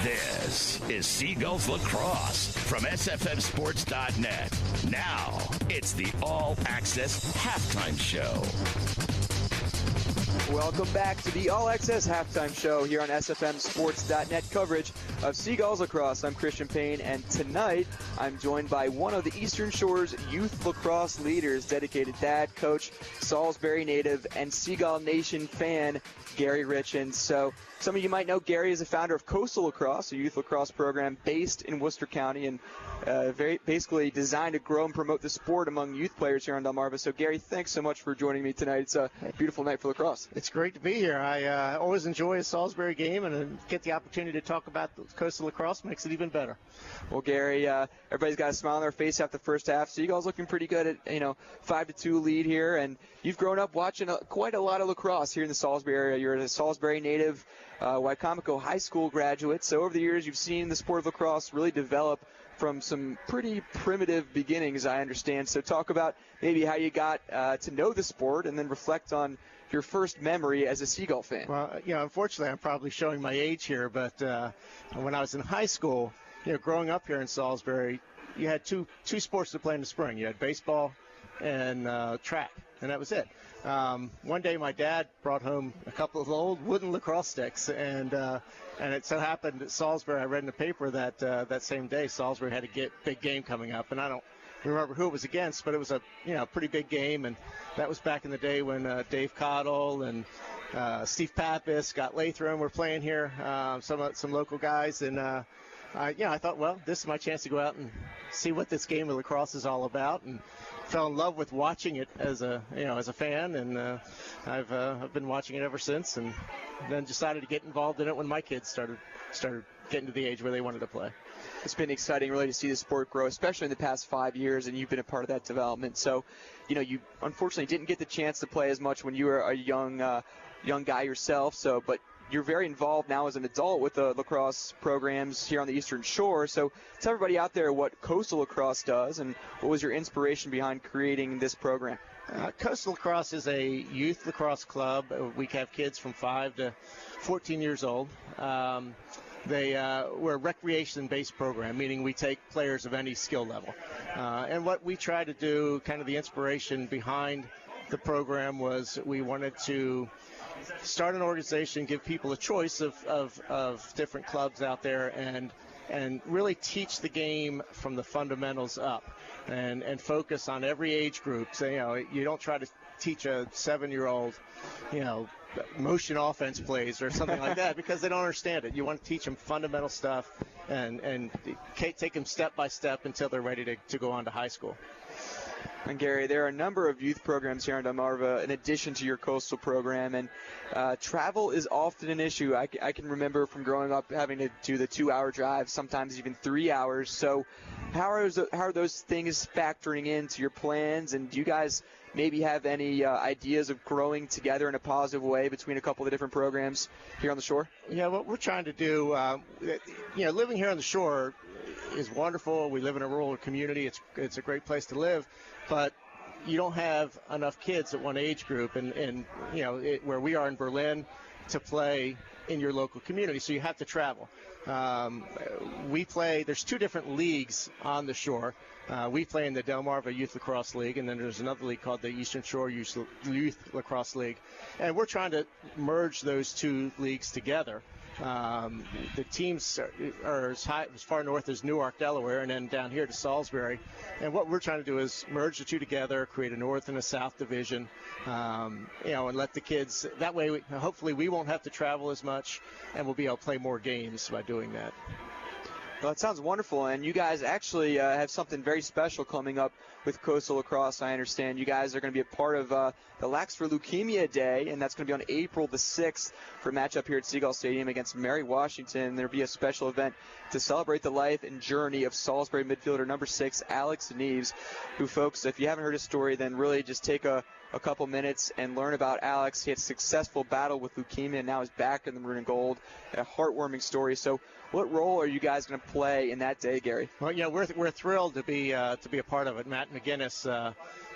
This is Seagulls Lacrosse from SFMSports.net. Now, it's the All Access Halftime Show. Welcome back to the All Access Halftime Show here on SFMSports.net coverage of Seagulls Lacrosse. I'm Christian Payne, and tonight I'm joined by one of the Eastern Shore's youth lacrosse leaders, dedicated dad, coach, Salisbury native, and Seagull Nation fan, Gary Richins. So some of you might know Gary is the founder of Coastal Lacrosse, a youth lacrosse program based in Worcester County, and basically designed to grow and promote the sport among youth players here on Delmarva. So Gary, thanks so much for joining me tonight. It's a beautiful night for lacrosse. It's great to be here. I always enjoy a Salisbury game, and get the opportunity to talk about Coastal Lacrosse makes it even better. Well, Gary, everybody's got a smile on their face after the first half. So you guys looking pretty good at 5-2 lead here, and you've grown up watching quite a lot of lacrosse here in the Salisbury area. You're a Salisbury native, Wicomico High School graduate. So over the years, you've seen the sport of lacrosse really develop from some pretty primitive beginnings, I understand. So talk about maybe how you got to know the sport, and then reflect on your first memory as a Seagull fan. Well, unfortunately, I'm probably showing my age here, but when I was in high school, growing up here in Salisbury, you had two sports to play in the spring. You had baseball and track, and that was it. One day my dad brought home a couple of old wooden lacrosse sticks, and it so happened at Salisbury, I read in the paper that that same day Salisbury had a big game coming up, and I don't remember who it was against, but it was a pretty big game, and that was back in the day when Dave Cottle and Steve Pappas, Scott Lathram were playing here, some local guys, and I thought, well, this is my chance to go out and see what this game of lacrosse is all about, and fell in love with watching it as a fan, and I've been watching it ever since, and then decided to get involved in it when my kids started getting to the age where they wanted to play. It's been exciting, really, to see the sport grow, especially in the past 5 years, and you've been a part of that development. So, you unfortunately didn't get the chance to play as much when you were a young guy yourself. So, but you're very involved now as an adult with the lacrosse programs here on the Eastern Shore. So tell everybody out there what Coastal Lacrosse does, and what was your inspiration behind creating this program? Coastal Lacrosse is a youth lacrosse club. We have kids from 5 to 14 years old. We're a recreation-based program, meaning we take players of any skill level. And what we try to do, kind of the inspiration behind the program, was we wanted to start an organization, give people a choice of different clubs out there, and really teach the game from the fundamentals up, and focus on every age group. So, you don't try to teach a 7-year-old, motion offense plays or something like that, because they don't understand it. You want to teach them fundamental stuff and take them step by step until they're ready to go on to high school. And Gary, there are a number of youth programs here in Delmarva in addition to your Coastal program, and travel is often an issue. I can remember from growing up having to do the 2-hour drive, sometimes even 3 hours. So how are those things factoring into your plans, and do you guys maybe have any ideas of growing together in a positive way between a couple of different programs here on the shore? Yeah, what we're trying to do, living here on the shore is wonderful. We live in a rural community. It's a great place to live, but you don't have enough kids at one age group, and where we are in Berlin, to play in your local community, so you have to travel. There's 2 different leagues on the shore. We play in the Delmarva Youth Lacrosse League, and then there's another league called the Eastern Shore Youth Lacrosse League, and we're trying to merge those 2 leagues together. The teams are as far north as Newark, Delaware, and then down here to Salisbury. And what we're trying to do is merge the 2 together, create a north and a south division, and let the kids. That way, hopefully, we won't have to travel as much, and we'll be able to play more games by doing that. Well, that sounds wonderful, and you guys actually have something very special coming up with Coastal Lacrosse. I understand you guys are going to be a part of the Lax for Leukemia Day, and that's going to be on April the 6th for a matchup here at Seagull Stadium against Mary Washington. There'll be a special event to celebrate the life and journey of Salisbury midfielder number 6, Alex Neves, who, folks, if you haven't heard his story, then really just take a couple minutes and learn about Alex. He had a successful battle with leukemia, and now is back in the maroon and gold. A heartwarming story. So what role are you guys going to play in that day, Gary? Well, we're thrilled to be a part of it. Matt McGinnis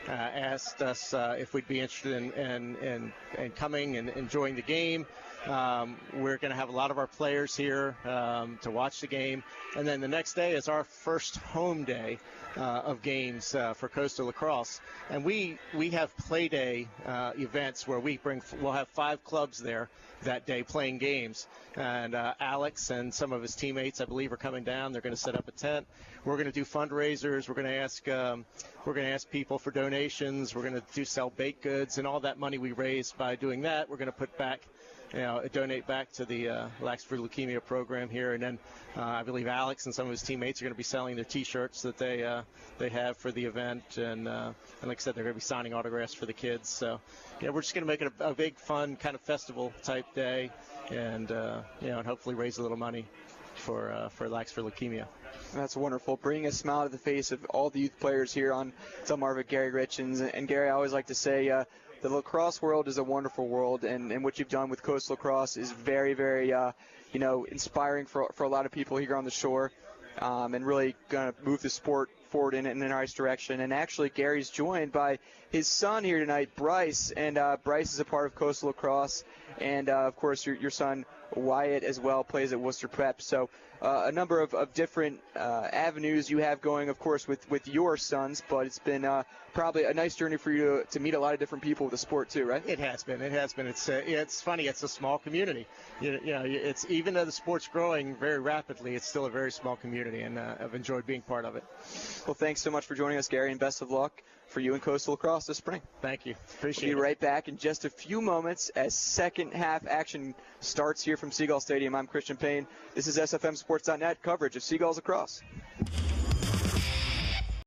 asked us if we'd be interested in coming and enjoying the game. We're going to have a lot of our players here to watch the game. And then the next day is our first home day of games for Coastal Lacrosse. And we have play day events where we'll have 5 clubs there that day playing games. And Alex and some of his teammates, I believe, are coming down. They're going to set up a tent. We're going to do fundraisers. We're going to ask people for donations. We're going to sell baked goods, and all that money we raise by doing that, we're going to put back, donate back to the Lacrosse Leukemia program here. And then I believe Alex and some of his teammates are going to be selling their T-shirts that they have for the event. And like I said, they're going to be signing autographs for the kids. So we're just going to make it a big, fun kind of festival type day, and and hopefully raise a little money for Lacrosse Leukemia. That's wonderful. Bringing a smile to the face of all the youth players here on Delmarva, Gary Richins. And Gary, I always like to say the lacrosse world is a wonderful world, and what you've done with Coastal Lacrosse is very, very, inspiring for a lot of people here on the shore, and really going to move the sport forward in a nice direction. And actually, Gary's joined by his son here tonight, Bryce, and Bryce is a part of Coastal Lacrosse, and of course your son Wyatt as well plays at Worcester Prep. So a number of different avenues you have going, of course, with your sons, but it's been probably a nice journey for you to meet a lot of different people with the sport too, right? It has been. It's funny. It's a small community. It's, even though the sport's growing very rapidly, it's still a very small community, and I've enjoyed being part of it. Well, thanks so much for joining us, Gary, and best of luck for you and Coastal Lacrosse this spring. Thank you. Appreciate it. We'll be right back in just a few moments as second half action starts here from Seagull Stadium. I'm Christian Payne. This is SFMSports.net coverage of Seagulls Lacrosse.